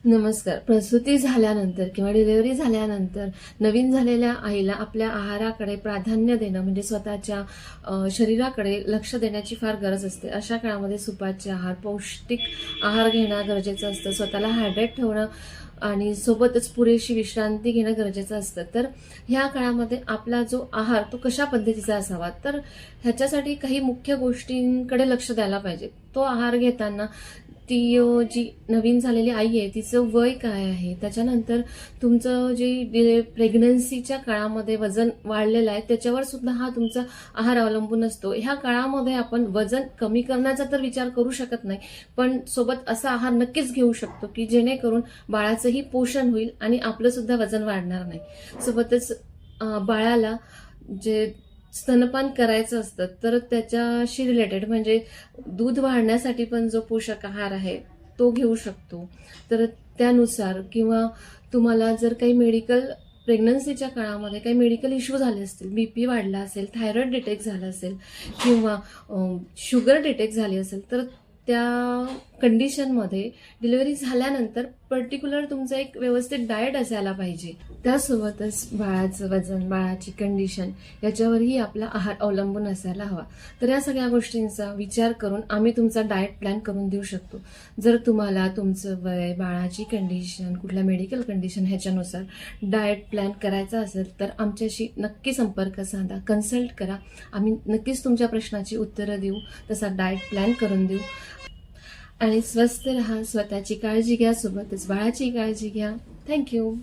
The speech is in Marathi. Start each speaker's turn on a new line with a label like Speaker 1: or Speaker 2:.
Speaker 1: नमस्कार. प्रसूती झाल्यानंतर किंवा डिलिव्हरी झाल्यानंतर नवीन झालेल्या आईला आपल्या आहाराकडे प्राधान्य देणं म्हणजे स्वतःच्या शरीराकडे लक्ष देण्याची फार गरज असते. अशा काळामध्ये सुपाचे आहार, पौष्टिक आहार घेणं गरजेचं असतं. स्वतःला हायड्रेट ठेवणं आणि सोबतच पुरेशी विश्रांती घेणं गरजेचं असतं. तर ह्या काळामध्ये आपला जो आहार तो कशा पद्धतीचा असावा, तर ह्याच्यासाठी काही मुख्य गोष्टींकडे लक्ष द्यायला पाहिजे. तो आहार घेताना जी नवीन झालेली आई आहे तिचं वय काय आहे, त्याच्यानंतर तुमचं जे प्रेग्नन्सीच्या काळामध्ये वजन वाढलेलं आहे त्याच्यावर सुद्धा हा तुमचा आहार अवलंबून असतो. ह्या काळामध्ये आपण वजन कमी करण्याचा तर विचार करू शकत नाही, पण सोबत असा आहार नक्कीच घेऊ शकतो की जेणेकरून बाळाचंही पोषण होईल आणि आपलं सुद्धा वजन वाढणार नाही. सोबतच बाळाला जे स्तनपान करायचं असतं तर त्याच्याशी रिलेटेड म्हणजे दूध वाढण्यासाठी पण जो पोषक आहार आहे तो घेऊ शकतो. तर त्यानुसार किंवा तुम्हाला जर काही प्रेग्नन्सीच्या काळामध्ये काही मेडिकल इश्यू झाले असतील, बीपी वाढला असेल, थायरॉइड डिटेक्ट झाला असेल किंवा शुगर डिटेक्ट झाली असेल, तर त्या कंडिशनमध्ये डिलिव्हरी झाल्यानंतर पर्टिक्युलर तुमचं एक व्यवस्थित डाएट असायला पाहिजे. त्यासोबतच बाळाचं वजन, बाळाची कंडिशन याच्यावरही आपला आहार अवलंबून असायला हवा. तर या सगळ्या गोष्टींचा विचार करून आम्ही तुमचा डाएट प्लॅन करून देऊ शकतो. जर तुम्हाला तुमचं वय, बाळाची कंडिशन, कुठल्या मेडिकल कंडिशन ह्याच्यानुसार डाएट प्लॅन करायचा असेल तर आमच्याशी नक्की संपर्क साधा, कन्सल्ट करा. आम्ही नक्कीच तुमच्या प्रश्नाची उत्तरं देऊ, तसा डाएट प्लॅन करून देऊ. आणि स्वस्थ राहा, स्वतःची काळजी घ्या, सोबतच बाळाची काळजी घ्या. थँक्यू.